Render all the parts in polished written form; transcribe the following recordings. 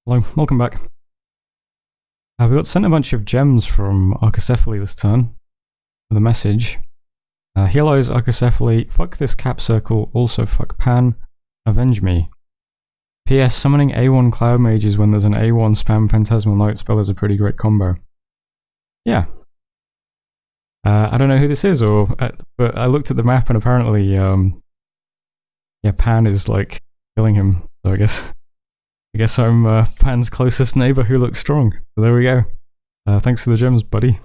Hello, welcome back. We got sent a bunch of gems from Archocephaly this turn with a message. Heal Eyes Archocephaly, fuck this cap circle, also fuck Pan, avenge me. PS, summoning A1 Cloud Mages when there's an A1 spam Phantasmal Night spell is a pretty great combo. Yeah. I don't know who this is, but I looked at the map and apparently, yeah, Pan is like killing him, so I guess I'm Pan's closest neighbor who looks strong. So there we go. Thanks for the gems, buddy.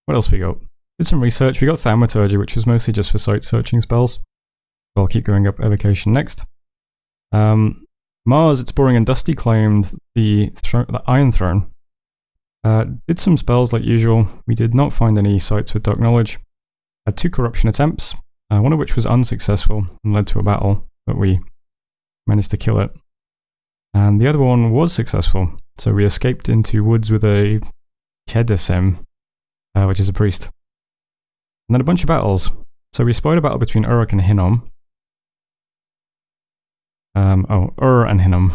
What else we got? Did some research. We got Thaumaturgy, which was mostly just for site searching spells. So I'll keep going up Evocation next. Mars, It's Boring and Dusty claimed the Iron Throne. Did some spells like usual. We did not find any sites with Dark Knowledge. Had 2 corruption attempts, one of which was unsuccessful and led to a battle, but we managed to kill it. And the other one was successful, so we escaped into woods with a Kedesem, which is a priest. And then a bunch of battles. So we spied a battle between Uruk and Hinnom. And Hinnom.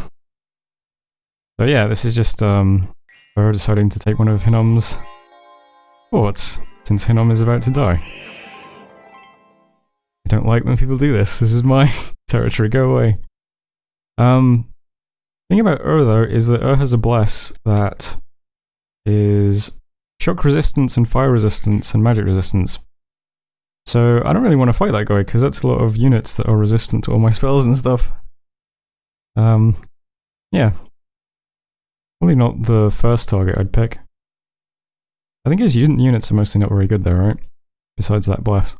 So yeah, this is just Ur deciding to take one of Hinnom's forts, since Hinnom is about to die. I don't like when people do this. This is my territory, go away. Thing about Ur though is that Ur has a bless that is shock resistance and fire resistance and magic resistance. So I don't really want to fight that guy because that's a lot of units that are resistant to all my spells and stuff. Yeah. Probably not the first target I'd pick. I think his units are mostly not very good though, right? Besides that bless.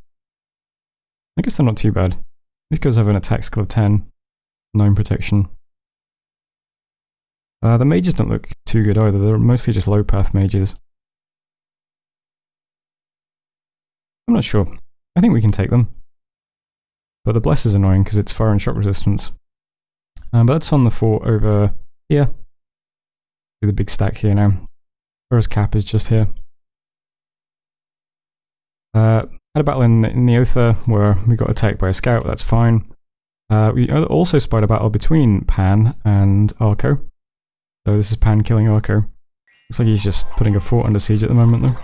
I guess they're not too bad. These guys have an attack skill of 10, 9 protection. The mages don't look too good either, they're mostly just low path mages. I'm not sure. I think we can take them. But the bless is annoying because it's fire and shock resistance. But that's on the fort over here. See the big stack here now. Whereas cap is just here. Had a battle in Neotha where we got attacked by a scout, that's fine. We also spied a battle between Pan and Arco. So this is Pan killing Arco. Looks like he's just putting a fort under siege at the moment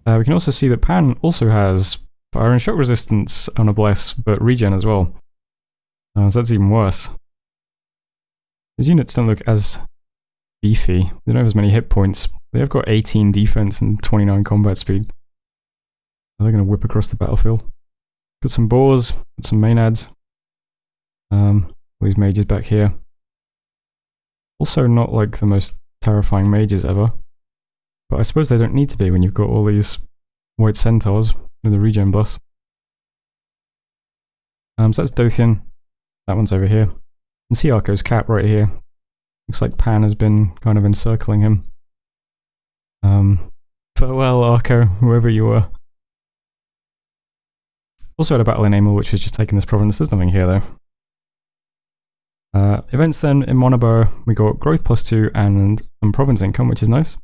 though. We can also see that Pan also has fire and shock resistance on a bless, but regen as well. So that's even worse. His units don't look as beefy. They don't have as many hit points. They have got 18 defense and 29 combat speed. They're going to whip across the battlefield. Got some boars, got some maenads. All these mages back here. Also not like the most terrifying mages ever. But I suppose they don't need to be when you've got all these white centaurs with the regen bus. So that's Dothian. That one's over here. You can see Arco's cap right here. Looks like Pan has been kind of encircling him. Farewell, Arco, whoever you were. Also had a battle in Amel, which was just taking this province. There's nothing here, though. Events then, in Monabar, we got growth +2 and some province income, which is nice.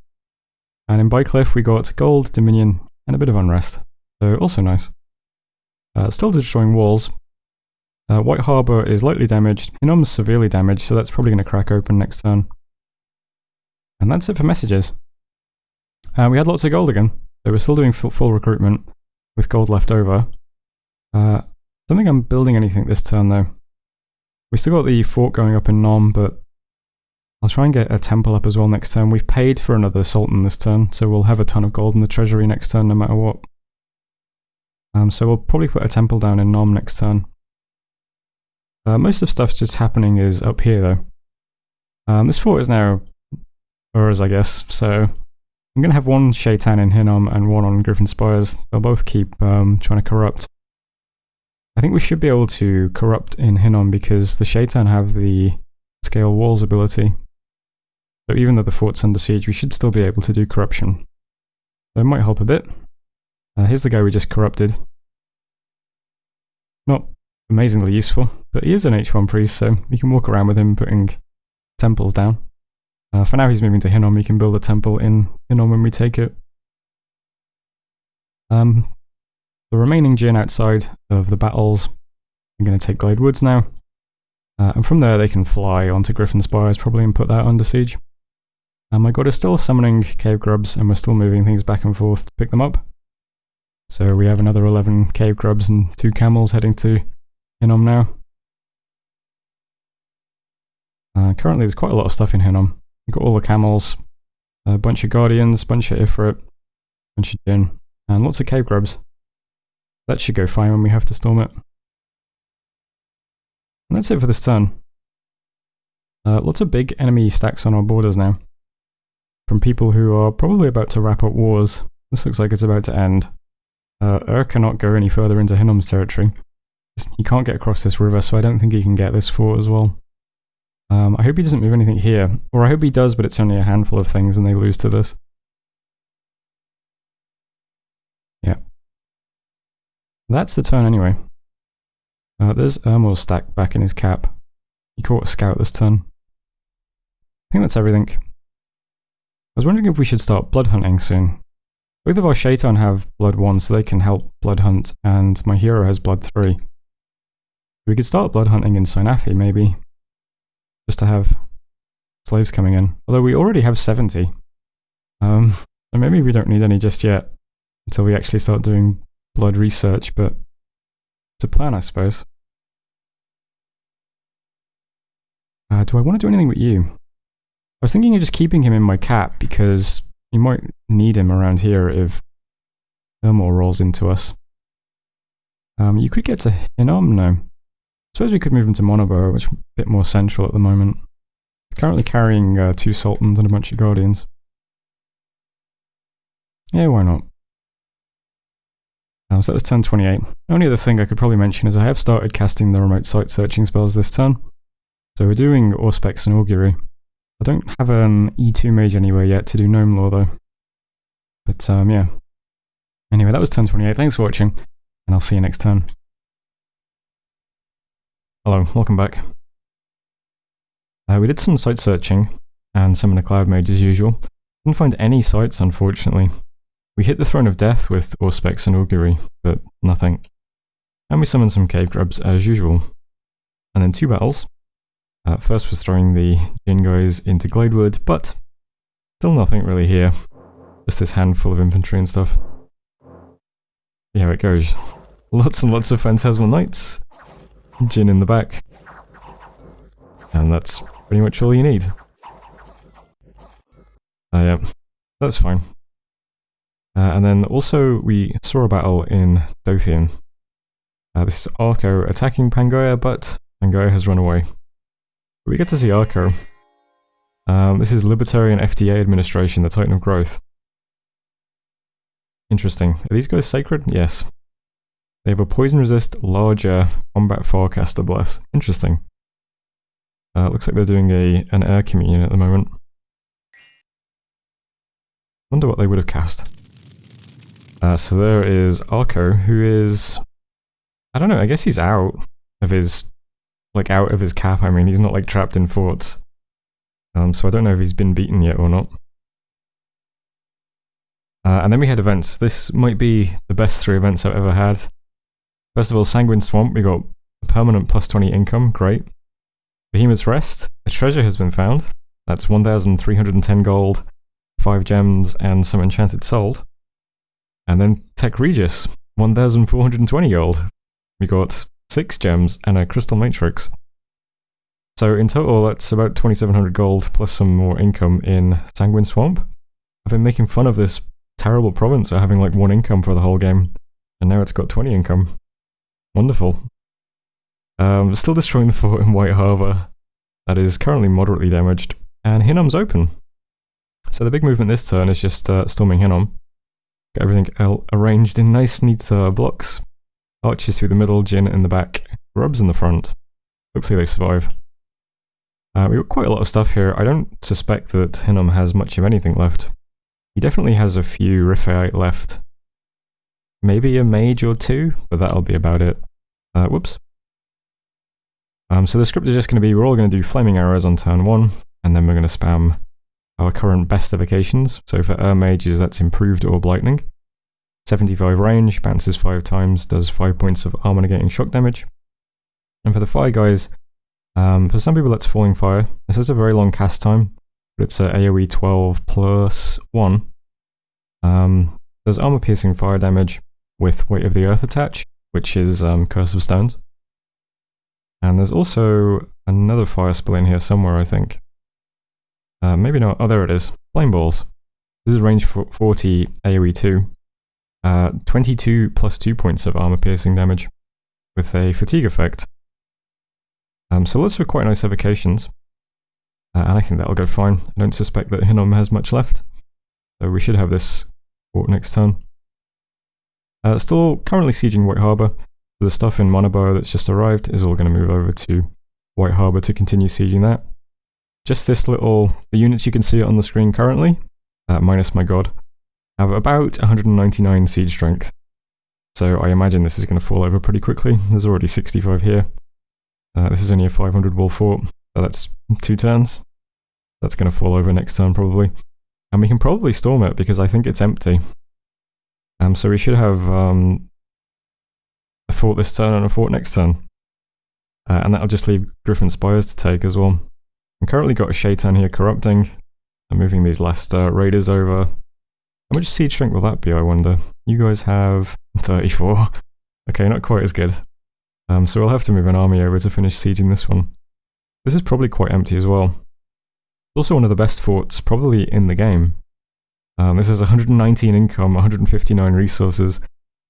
And in Bycliffe, we got gold, dominion, and a bit of unrest. So, also nice. Still destroying walls. White Harbour is lightly damaged. Hinnom's severely damaged, so that's probably going to crack open next turn. And that's it for messages. We had lots of gold again, so we're still doing full recruitment with gold left over. Don't think I'm building anything this turn though. We still got the fort going up in Nom, but I'll try and get a temple up as well next turn. We've paid for another sultan this turn, so we'll have a ton of gold in the treasury next turn no matter what. So we'll probably put a temple down in Nom next turn. Most of the stuff just happening is up here though. This fort is now Ur's, I guess, so I'm going to have one Shaitan in Hinnom and one on Griffin Spires. They'll both keep trying to corrupt. I think we should be able to corrupt in Hinnom because the Shaitan have the scale walls ability. So even though the fort's under siege, we should still be able to do corruption. So it might help a bit. Here's the guy we just corrupted. Not amazingly useful, but he is an H1 priest, so we can walk around with him putting temples down. For now he's moving to Hinnom, we can build a temple in Hinnom when we take it. The remaining Jinn outside of the battles, I'm going to take Glade Woods now. And from there they can fly onto Griffin Spires probably and put that under siege. And my god is still summoning cave grubs, and we're still moving things back and forth to pick them up. So we have another 11 cave grubs and 2 camels heading to Hinnom now. Currently there's quite a lot of stuff in Hinnom. We've got all the camels, a bunch of guardians, a bunch of Ifrit, a bunch of Jinn, and lots of cave grubs. That should go fine when we have to storm it. And that's it for this turn. Lots of big enemy stacks on our borders now. From people who are probably about to wrap up wars. This looks like it's about to end. Cannot go any further into Hinnom's territory. He can't get across this river, so I don't think he can get this fort as well. I hope he doesn't move anything here. Or I hope he does, but it's only a handful of things and they lose to this. Yeah. That's the turn anyway. There's Ermor's stack back in his cap. He caught a scout this turn. I think that's everything. I was wondering if we should start blood hunting soon. Both of our Shaitan have blood 1, so they can help blood hunt, and my hero has blood 3. We could start blood hunting in Sinafi, maybe. Just to have slaves coming in. Although we already have 70. So maybe we don't need any just yet, until we actually start doing blood research, but it's a plan, I suppose. Do I want to do anything with you? I was thinking of just keeping him in my cap, because you might need him around here if Ermor rolls into us. You could get to Hinnom, no. I suppose we could move him to Monobo, which is a bit more central at the moment. He's currently carrying 2 Sultans and a bunch of Guardians. Yeah, why not? So that was turn 28. The only other thing I could probably mention is I have started casting the remote site searching spells this turn. So we're doing Auspex and Augury. I don't have an E2 mage anywhere yet to do Gnome Lore though. But yeah. Anyway, that was turn 28. Thanks for watching, and I'll see you next turn. Hello, welcome back. We did some site searching and summoned a Cloud Mage as usual. Didn't find any sites, unfortunately. We hit the Throne of Death with Auspex and Augury, but nothing. And we summoned some Cave Grubs as usual. And then 2 battles. First was throwing the Jinn guys into Gladewood, but still nothing really here. Just this handful of infantry and stuff. See how it goes. Lots and lots of Phantasmal Knights. Jinn in the back. And that's pretty much all you need. Yeah, that's fine. And then also we saw a battle in Dothian. This is Arco attacking Pangaea, but Pangaea has run away. We get to see Arco. This is Libertarian FDA administration, the Titan of Growth. Interesting. Are these guys sacred? Yes. They have a poison resist, larger combat forecaster bless. Interesting. Looks like they're doing an air communion at the moment. Wonder what they would have cast. So there is Arco, who is, I don't know, I guess he's out of his, out of his cap. I mean, he's not trapped in forts. So I don't know if he's been beaten yet or not. And then we had events. This might be the best 3 events I've ever had. First of all, Sanguine Swamp, we got a permanent +20 income, great. Behemoth's Rest, a treasure has been found. That's 1,310 gold, 5 gems, and some enchanted salt. And then Tech Regis, 1,420 gold. We got 6 gems and a crystal matrix. So in total, that's about 2,700 gold plus some more income in Sanguine Swamp. I've been making fun of this terrible province for having 1 income for the whole game, and now it's got 20 income. Wonderful. Still destroying the fort in White Harbour. That is currently moderately damaged. And Hinnom's open. So the big movement this turn is just storming Hinnom. Got everything arranged in nice, neat blocks. Archers through the middle, Jinn in the back, Grubs in the front. Hopefully they survive. We've got quite a lot of stuff here. I don't suspect that Hinnom has much of anything left. He definitely has a few Riphaite left. Maybe a mage or 2, but that'll be about it. Whoops. So the script is just going to be, we're all going to do Flaming Arrows on turn 1, and then we're going to spam our current best evocations. So for mages, that's Improved Orb Lightning. 75 range, bounces 5 times, does 5 points of armor negating shock damage. And for the fire guys, For some people that's Falling Fire. This has a very long cast time, but it's a AoE 12 plus 1. There's armor piercing fire damage with Weight of the Earth attached, which is Curse of Stones. And there's also another fire spell in here somewhere, I think. Maybe not. Oh, there it is. Flame Balls. This is range 40 AoE 2. 22 plus 2 points of armor piercing damage with a fatigue effect. So lots of quite nice evocations. And I think that'll go fine. I don't suspect that Hinnom has much left. So we should have this fort next turn. Still currently sieging White Harbour. The stuff in Monobo that's just arrived is all going to move over to White Harbour to continue sieging that. Just this little, the units you can see on the screen currently, minus my god, have about 199 siege strength. So I imagine this is going to fall over pretty quickly. There's already 65 here. This is only a 500 wall fort, so that's 2 turns. That's going to fall over next turn probably. And we can probably storm it because I think it's empty. So we should have a fort this turn and a fort next turn. And that'll just leave Griffin Spires to take as well. I've currently got a Shaitan here corrupting. I'm moving these last raiders over. How much siege strength will that be, I wonder? You guys have 34. Okay, not quite as good. So we'll have to move an army over to finish sieging this one. This is probably quite empty as well. It's also one of the best forts probably in the game. This has 119 income, 159 resources,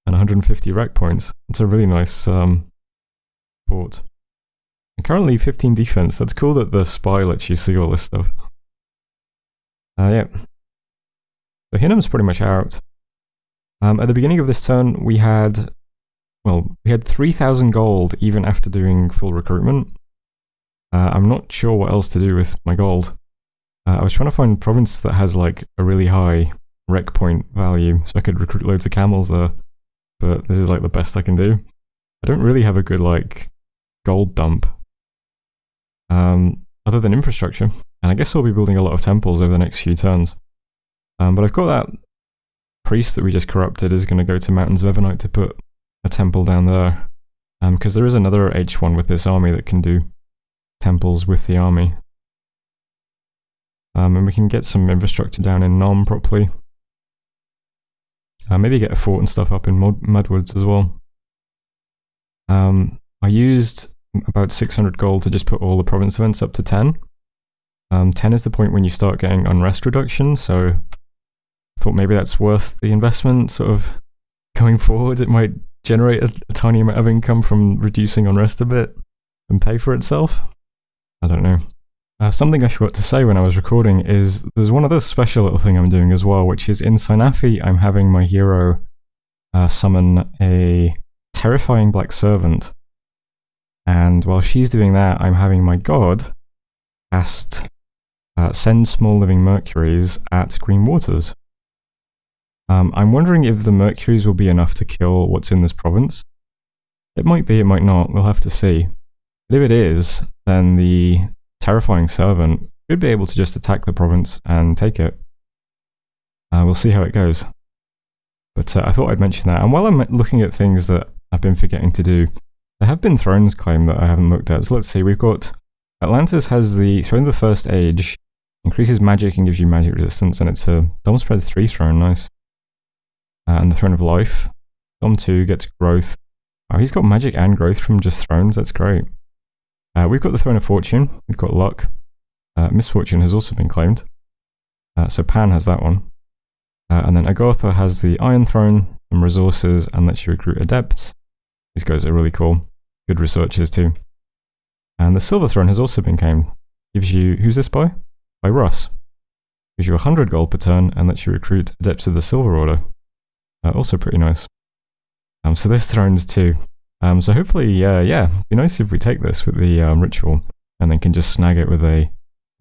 and 150 rec points. It's a really nice fort. And currently 15 defense. That's cool that the spy lets you see all this stuff. Yeah. So Hinnom's pretty much out. At the beginning of this turn, we had 3,000 gold even after doing full recruitment. I'm not sure what else to do with my gold. I was trying to find a province that has like a really high rec point value so I could recruit loads of camels there. But this is like the best I can do. I don't really have a good like gold dump. Other than infrastructure. And I guess I'll be building a lot of temples over the next few turns. But I've got that priest that we just corrupted is going to go to Mountains of Evernight to put a temple down there. Because there is another H1 with this army that can do temples with the army. And we can get some infrastructure down in Nom properly. Maybe get a fort and stuff up in Mudwoods as well. I used about 600 gold to just put all the province events up to 10. 10 is the point when you start getting unrest reduction, so I thought maybe that's worth the investment sort of going forward. It might generate a tiny amount of income from reducing unrest a bit and pay for itself. I don't know. Something I forgot to say when I was recording is there's one other special little thing I'm doing as well, which is in Sinafi I'm having my hero summon a terrifying black servant. And while she's doing that, I'm having my god cast send small living mercuries at Green Waters. I'm wondering if the mercuries will be enough to kill what's in this province. It might be, it might not, we'll have to see. But if it is, then the terrifying servant should be able to just attack the province and take it. We'll see how it goes. But I thought I'd mention that. And while I'm looking at things that I've been forgetting to do, there have been thrones claimed that I haven't looked at. So let's see, we've got Atlantis has the Throne of the First Age, increases magic and gives you magic resistance, and it's a Dom Spread 3 throne, nice. And the Throne of Life, Dom 2 gets growth. Oh, he's got magic and growth from just thrones, that's great. We've got the Throne of Fortune, we've got luck. Misfortune has also been claimed. So Pan has that one. And then Agartha has the Iron Throne, some resources, and lets you recruit adepts. These guys are really cool. Good researchers too. And the Silver Throne has also been claimed. Gives you, who's this by? By Russ. Gives you 100 gold per turn and lets you recruit adepts of the Silver Order. Also pretty nice. So there's thrones too. So hopefully, yeah, it'd be nice if we take this with the ritual and then can just snag it with a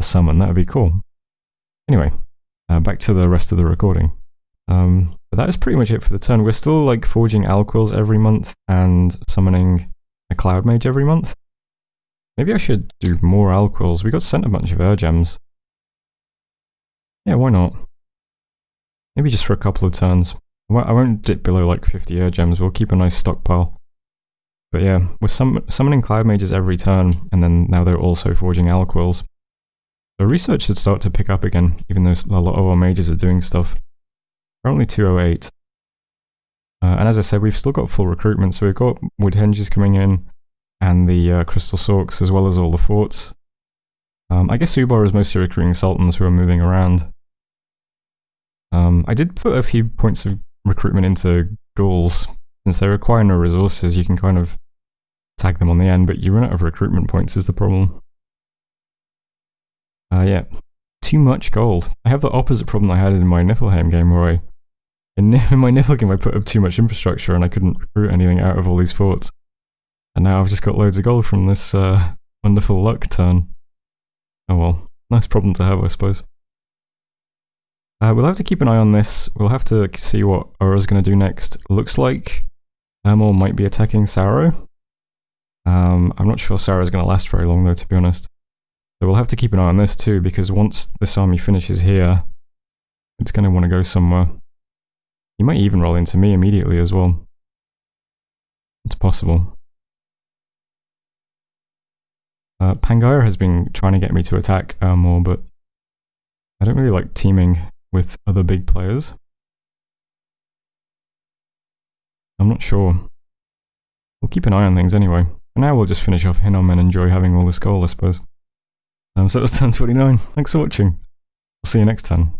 summon. That would be cool. Anyway, back to the rest of the recording. But that is pretty much it for the turn. We're still like forging Alquils every month and summoning a Cloud Mage every month. Maybe I should do more Alquils. We got sent a bunch of air gems. Yeah, why not? Maybe just for a couple of turns. I won't dip below like 50 air gems. We'll keep a nice stockpile. But yeah, we're summoning Cloud Mages every turn, and then now they're also forging Aliquils. So research should start to pick up again, even though a lot of our mages are doing stuff. Currently 208. And as I said, we've still got full recruitment, so we've got Woodhenges coming in, and the Crystal Sorks, as well as all the forts. I guess Ubar is mostly recruiting Sultans who are moving around. I did put a few points of recruitment into Ghouls. Since they require no resources, you can kind of tag them on the end, but you run out of recruitment points is the problem. Yeah, too much gold. I have the opposite problem I had in my Niflheim game, where in my Nifl game I put up too much infrastructure and I couldn't recruit anything out of all these forts. And now I've just got loads of gold from this wonderful luck turn. Oh well, nice problem to have, I suppose. We'll have to keep an eye on this. We'll have to see what Aura's going to do next. Looks like Ermol might be attacking Saro. I'm not sure Saro's going to last very long though, to be honest. So we'll have to keep an eye on this too, because once this army finishes here, it's going to want to go somewhere. He might even roll into me immediately as well. It's possible. Pangaea has been trying to get me to attack more, but I don't really like teaming with other big players. I'm not sure. We'll keep an eye on things anyway. For now we'll just finish off Hinnom and enjoy having all this gold, I suppose. So that was turn 29. Thanks for watching. I'll see you next turn.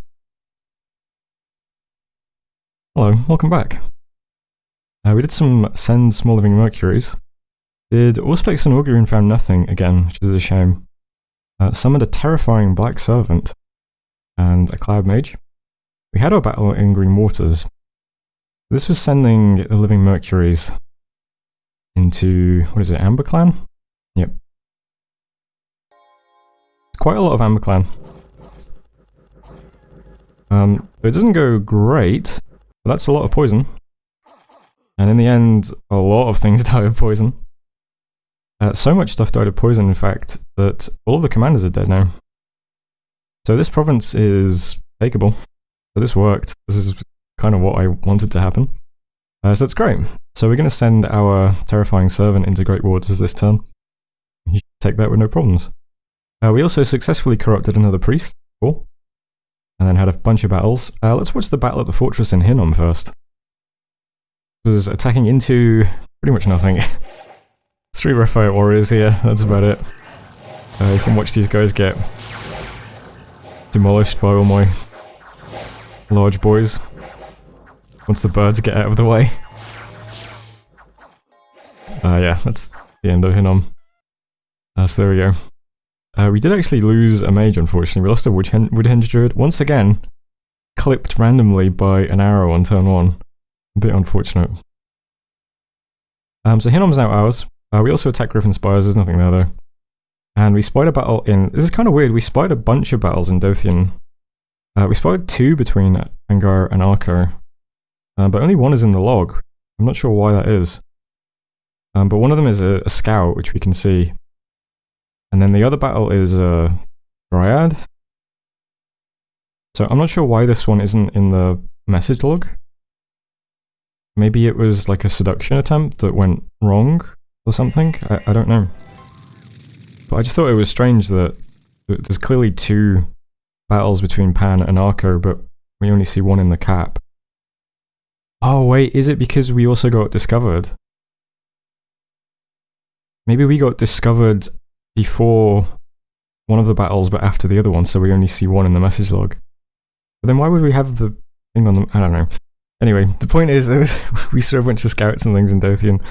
Hello, welcome back. We did some Send Small Living Mercuries. Did Auspex and Augury and found nothing again, which is a shame. Summoned a terrifying Black Servant and a Cloud Mage. We had our battle in Green Waters. This was sending the Living Mercuries into, what is it, Amber Clan? Yep. Quite a lot of Amber Clan. It doesn't go great, but that's a lot of poison. And in the end, a lot of things die of poison. So much stuff died of poison, in fact, that all of the commanders are dead now. So this province is takeable. So this worked. This is kind of what I wanted to happen. So that's great. So we're going to send our Terrifying Servant into Great Waters this turn. You should take that with no problems. We also successfully corrupted another priest. Cool. And then had a bunch of battles. Let's watch the battle at the fortress in Hinnom first. It was attacking into pretty much nothing. 3 Raphael warriors here, that's about it. You can watch these guys get demolished by all my large boys. Once the birds get out of the way. Yeah, that's the end of Hinnom. So there we go. We did actually lose a mage, unfortunately. We lost a Woodhenge Druid. Once again, clipped randomly by an arrow on turn 1. A bit unfortunate. So Hinnom's now ours. We also attack Griffin Spires, there's nothing there though. And we spied a battle in... This is kind of weird, we spied a bunch of battles in Dothian. We spied 2 between Pangaea and Arco. But only 1 is in the log. I'm not sure why that is. But one of them is a scout, which we can see. And then the other battle is a Dryad. So I'm not sure why this one isn't in the message log. Maybe it was like a seduction attempt that went wrong or something? I don't know. But I just thought it was strange that there's clearly 2 battles between Pan and Arco, but we only see 1 in the cap. Oh wait, is it because we also got discovered? Maybe we got discovered before one of the battles, but after the other one, so we only see 1 in the message log. But then why would we have the thing on the... I don't know. Anyway, the point is, we saw a bunch of scouts and things in Dothian.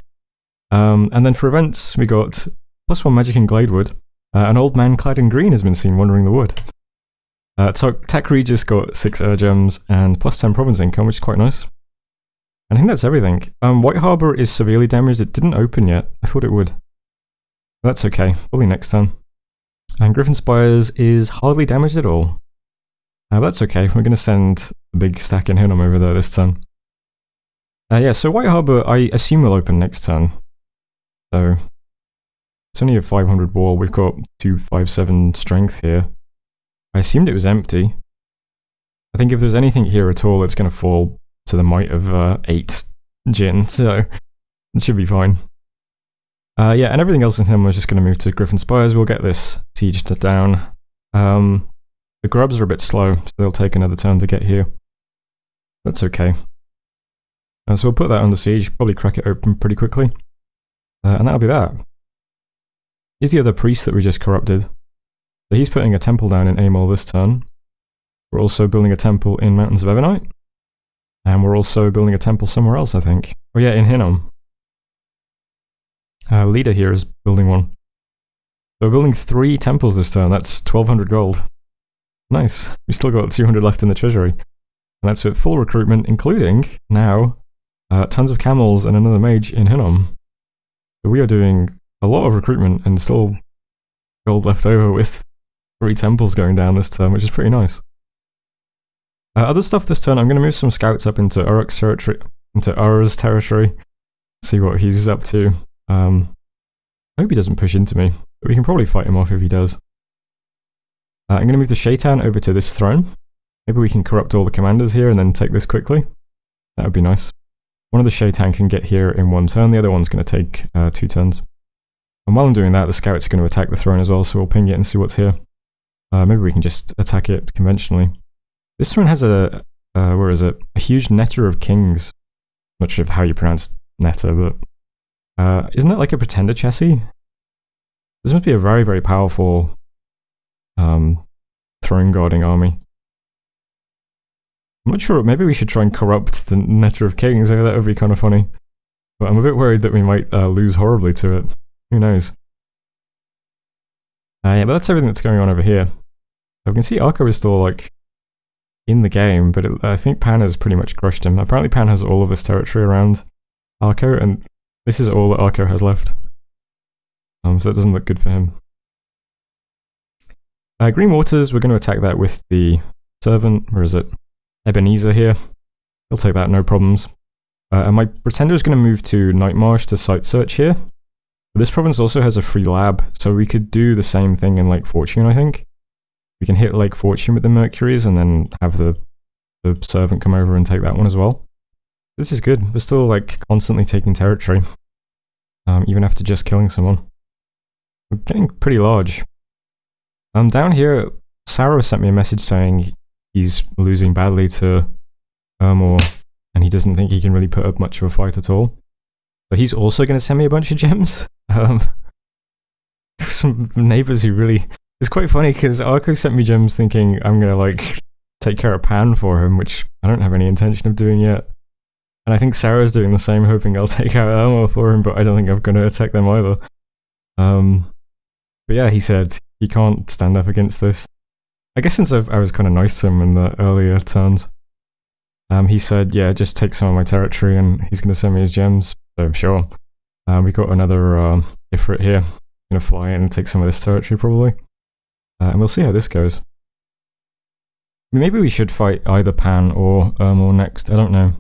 And then for events, we got +1 magic in Gladewood. An old man clad in green has been seen wandering the wood. Tech Regis got 6 gems and +10 province income, which is quite nice. And I think that's everything. White Harbour is severely damaged. It didn't open yet. I thought it would. That's okay. Probably next turn. And Griffin Spires is hardly damaged at all. That's okay. We're going to send the big stack in Hinnom over there this turn. Yeah, so White Harbour, I assume will open next turn. So it's only a 500 wall. We've got 257 strength here. I assumed it was empty. I think if there's anything here at all, it's going to fall to the might of 8 Jin, so it should be fine. Yeah, and everything else in him was just going to move to Griffin Spires. We'll get this siege down. The grubs are a bit slow, so they'll take another turn to get here. That's okay. So we'll put that under siege, probably crack it open pretty quickly. And that'll be that. Here's the other priest that we just corrupted. So he's putting a temple down in Amol this turn. We're also building a temple in Mountains of Ebonite. And we're also building a temple somewhere else, I think. Oh yeah, in Hinnom. Leader here is building one. So we're building 3 temples this turn. That's 1200 gold. Nice. We still got 200 left in the treasury. And that's with full recruitment, including, now, tons of camels and another mage in Hinnom. So we are doing a lot of recruitment and still gold left over with 3 temples going down this turn, which is pretty nice. Other stuff this turn, I'm going to move some scouts up into Uruk's territory, see what he's up to. I hope he doesn't push into me, but we can probably fight him off if he does. I'm going to move the Shaitan over to this throne. Maybe we can corrupt all the commanders here and then take this quickly. That would be nice. One of the Shaitan can get here in 1 turn, the other one's going to take 2 turns. And while I'm doing that, the scouts are going to attack the throne as well, so we'll ping it and see what's here. Maybe we can just attack it conventionally. This throne has a, where is it? A huge netter of kings. Not sure how you pronounce netter, but isn't that like a pretender chassis? This must be a very, very powerful throne guarding army. I'm not sure, maybe we should try and corrupt the netter of kings. That would be kind of funny. But I'm a bit worried that we might lose horribly to it. Who knows? Yeah, but that's everything that's going on over here. We can see Arco is still, like, in the game, but I think Pan has pretty much crushed him. Apparently Pan has all of this territory around Arco, and this is all that Arco has left. So that doesn't look good for him. Green Waters, we're going to attack that with the servant, where is it? Ebenezer here. He'll take that, no problems. And my Pretender is going to move to Nightmarsh to site search here. But this province also has a free lab, so we could do the same thing in Lake Fortune, I think. We can hit Lake Fortune with the Mercuries and then have the servant come over and take that one as well. This is good. We're still like constantly taking territory, even after just killing someone. We're getting pretty large. Down here, Sarah sent me a message saying he's losing badly to Ermor, and he doesn't think he can really put up much of a fight at all. But he's also going to send me a bunch of gems. Some neighbors who really... It's quite funny because Arco sent me gems thinking I'm going to like take care of Pan for him, which I don't have any intention of doing yet. And I think Sarah's doing the same, hoping I'll take out Ermor for him, but I don't think I'm going to attack them either. But yeah, he said he can't stand up against this. I guess since I was kind of nice to him in the earlier turns, he said, yeah, just take some of my territory and he's going to send me his gems. So sure. We got another Ifrit here. Going to fly in and take some of this territory probably. And we'll see how this goes. Maybe we should fight either Pan or Ermor next, I don't know.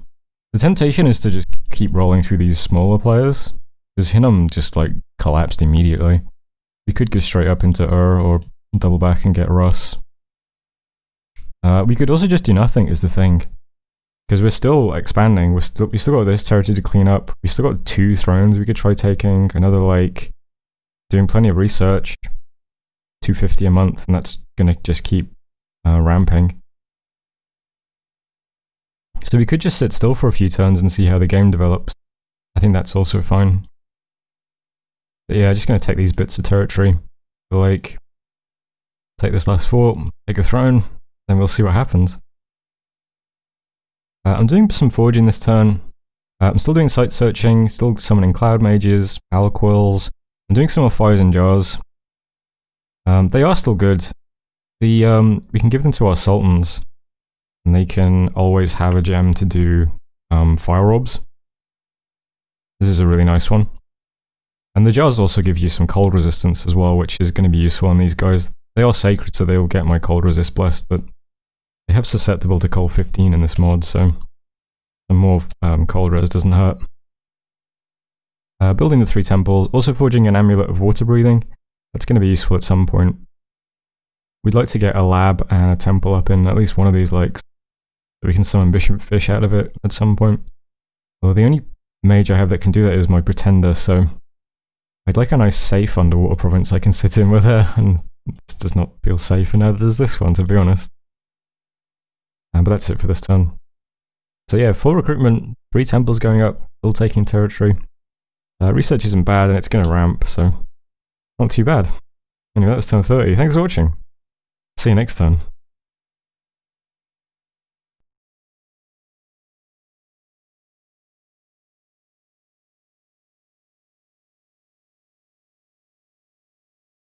The temptation is to just keep rolling through these smaller players, because Hinnom just like collapsed immediately. We could go straight up into or double back and get Russ. We could also just do nothing is the thing. Because we're still expanding, we've still got this territory to clean up, we've still got 2 thrones we could try taking, another lake, doing plenty of research. 250 a month, and that's gonna just keep ramping. So we could just sit still for a few turns and see how the game develops. I think that's also fine. But yeah, just gonna take these bits of territory, the lake, take this last fort, take a throne, then we'll see what happens. I'm doing some foraging this turn. I'm still doing site searching, still summoning cloud mages, alquills. I'm doing some more fires and jars. They are still good. We can give them to our sultans, and they can always have a gem to do fire orbs. This is a really nice one. And the jars also give you some cold resistance as well, which is going to be useful on these guys. They are sacred, so they'll get my cold resist blessed, but they have susceptible to cold 15 in this mod, so some more cold res doesn't hurt. Building the 3 temples, also forging an amulet of water breathing. That's going to be useful at some point. We'd like to get a lab and a temple up in at least one of these lakes, so we can summon bishop fish out of it at some point. Well, the only mage I have that can do that is my Pretender, so I'd like a nice safe underwater province I can sit in with her, and this does not feel safe, and neither does this one, to be honest. But that's it for this turn. So yeah, full recruitment, 3 temples going up, still taking territory. Research isn't bad, and it's going to ramp, so not too bad. Anyway, that was turn 30. Thanks for watching. See you next time.